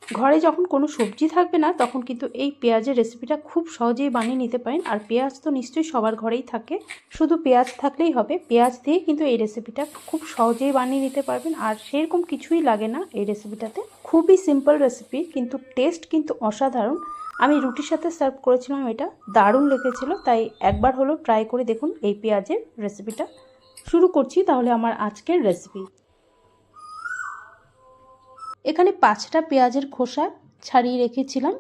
ঘরে যখন কোনো সবজি থাকবে না তখন কিন্তু এই পেঁয়াজের রেসিপিটা খুব সহজেই বানিয়ে নিতে পারেন। আর পেঁয়াজ তো নিশ্চয়ই সবার ঘরেই থাকে, শুধু পেঁয়াজ থাকলেই হবে। পেঁয়াজ দিয়ে কিন্তু এই রেসিপিটা খুব সহজেই বানিয়ে নিতে পারবেন, আর সেরকম কিছুই লাগে না এই রেসিপিটাতে। খুবই সিম্পল রেসিপি, কিন্তু টেস্ট কিন্তু অসাধারণ। আমি রুটির সাথে সার্ভ করেছিলাম, এটা দারুণ লেগেছিল। তাই একবার হলো ট্রাই করে দেখুন এই পেঁয়াজের রেসিপিটা। শুরু করছি তাহলে আমার আজকের রেসিপি। এখানে 5টা পেঁয়াজের খোসা ছাড়িয়ে রেখেছিলাম,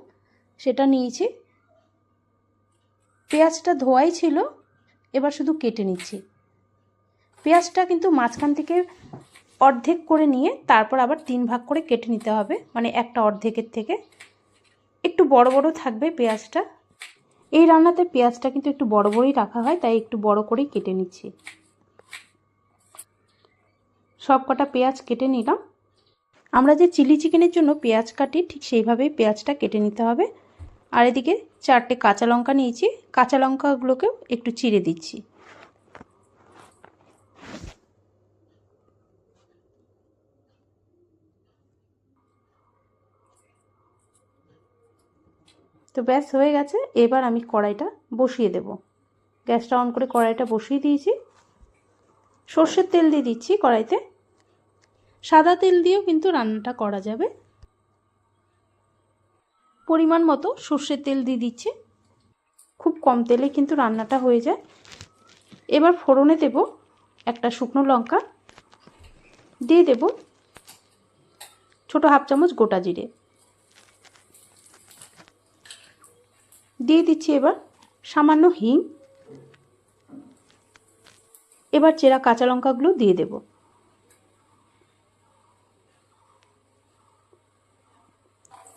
সেটা নিয়েছি। পেঁয়াজটা ধোয়াই ছিল, এবার শুধু কেটে নিচ্ছি। পেঁয়াজটা কিন্তু মাঝখান থেকে অর্ধেক করে নিয়ে তারপর আবার 3 ভাগ করে কেটে নিতে হবে, মানে একটা অর্ধেকের থেকে একটু বড় বড় থাকবে পেঁয়াজটা। এই রান্নাতে পেঁয়াজটা কিন্তু একটু বড় বড়ই রাখা হয়, তাই একটু বড় করেই কেটে নিচ্ছি। সব কটা পেঁয়াজ কেটে নিলাম। আমরা যে চিলি চিকেনের জন্য পেঁয়াজ কাটি ঠিক সেইভাবেই পেঁয়াজটা কেটে নিতে হবে। আর এদিকে 4টে কাঁচা লঙ্কা নিয়েছি, কাঁচা লঙ্কাগুলোকেও একটু চিড়ে দিচ্ছি। তো ব্যাস হয়ে গেছে। এবার আমি কড়াইটা বসিয়ে দেব। গ্যাসটা অন করে কড়াইটা বসিয়ে দিয়েছি। সর্ষের তেল দিয়ে দিচ্ছি কড়াইতে। সাদা তেল দিয়েও কিন্তু রান্নাটা করা যাবে। পরিমাণ মতো সর্ষের তেল দিয়ে দিচ্ছি। খুব কম তেলে কিন্তু রান্নাটা হয়ে যায়। এবার ফোড়নে দেব একটা শুকনো লঙ্কা, দিয়ে দেব ছোট হাফ চামচ গোটা জিরে, দিয়ে দিচ্ছি এবার সামান্য হিং। এবার চেরা কাঁচা লঙ্কাগুলো দিয়ে দেব।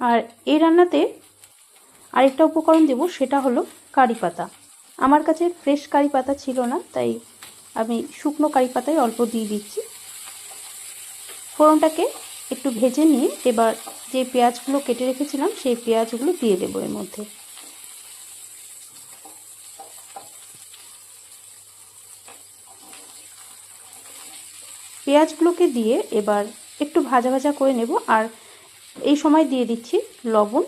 আর এই রান্নাতে আরেকটা উপকরণ দেব, সেটা হলো কারি পাতা। আমার কাছে ফ্রেশ কারি পাতা ছিল না, তাই আমি শুকনো কারি পাতায় অল্প দিয়ে দিচ্ছি। ফোড়নটাকে একটু ভেজে নিয়ে এবার যে পেঁয়াজগুলো কেটে রেখেছিলাম সেই পেঁয়াজগুলো দিয়ে দেবো এর মধ্যে। পেঁয়াজগুলোকে দিয়ে এবার একটু ভাজা ভাজা করে নেব। আর এই সময় দিয়ে দিচ্ছি লবণ।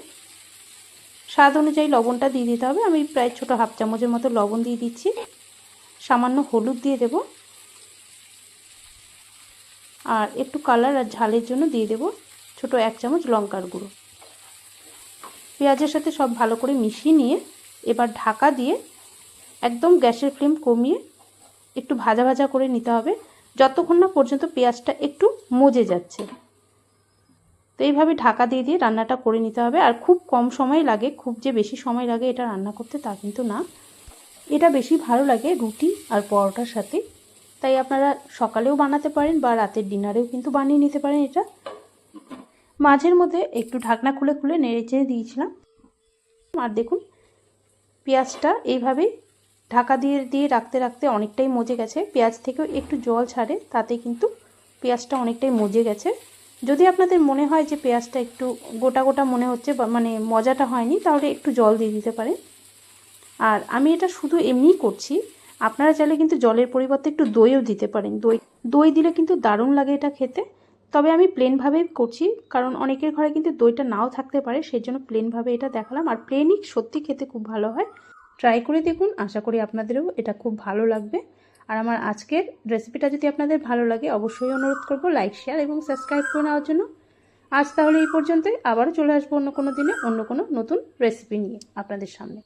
স্বাদ অনুযায়ী লবণটা দিয়ে দিতে হবে। আমি প্রায় ছোট হাফ চামচের মতো লবণ দিয়ে দিচ্ছি। সামান্য হলুদ দিয়ে দেব, আর একটু কালার আর ঝালের জন্য দিয়ে দেব ছোট 1 চামচ লঙ্কার গুঁড়ো। পেঁয়াজের সাথে সব ভালো করে মিশিয়ে নিয়ে এবার ঢাকা দিয়ে একদম গ্যাসের ফ্লেম কমিয়ে একটু ভাজা ভাজা করে নিতে হবে, যতক্ষণ না পর্যন্ত পেঁয়াজটা একটু মজে যাচ্ছে। তো এইভাবে ঢাকা দিয়ে দিয়ে রান্নাটা করে নিতে হবে। আর খুব কম সময় লাগে, খুব যে বেশি সময় লাগে এটা রান্না করতে তা কিন্তু না। এটা বেশি ভালো লাগে রুটি আর পরোটার সাথে। তাই আপনারা সকালেও বানাতে পারেন বা রাতের ডিনারেও কিন্তু বানিয়ে নিতে পারেন এটা। মাঝের মধ্যে একটু ঢাকনা খুলে খুলে নেড়ে চেড়ে দিয়েছিলাম। আর দেখুন পেঁয়াজটা এইভাবেই ঢাকা দিয়ে দিয়ে রাখতে রাখতে অনেকটাই মজে গেছে। পেঁয়াজ থেকেও একটু জল ছাড়ে, তাতে কিন্তু পেঁয়াজটা অনেকটাই মজে গেছে। যদি আপনাদের মনে হয় যে পেঁয়াজটা একটু গোটা গোটা মনে হচ্ছে বা মানে মজাটা হয়নি, তাহলে একটু জল দিয়ে দিতে পারেন। আর আমি এটা শুধু এমনিই করছি, আপনারা চাইলে কিন্তু জলের পরিবর্তে একটু দইও দিতে পারেন। দই দিলে কিন্তু দারুণ লাগে এটা খেতে। তবে আমি প্লেনভাবেই করছি, কারণ অনেকের ঘরে কিন্তু দইটা নাও থাকতে পারে, সেই জন্য প্লেনভাবে এটা দেখালাম। আর প্লেনই সত্যি খেতে খুব ভালো হয়। ট্রাই করে দেখুন, আশা করি আপনাদেরও এটা খুব ভালো লাগবে। আর আমার আজকের রেসিপিটা যদি আপনাদের ভালো লাগে অবশ্যই অনুরোধ করব লাইক, শেয়ার এবং সাবস্ক্রাইব করে নেওয়ার জন্য। আজ তাহলে এই পর্যন্তই। আবারও চলে আসবো অন্য কোনো দিনে অন্য কোনো নতুন রেসিপি নিয়ে আপনাদের সামনে।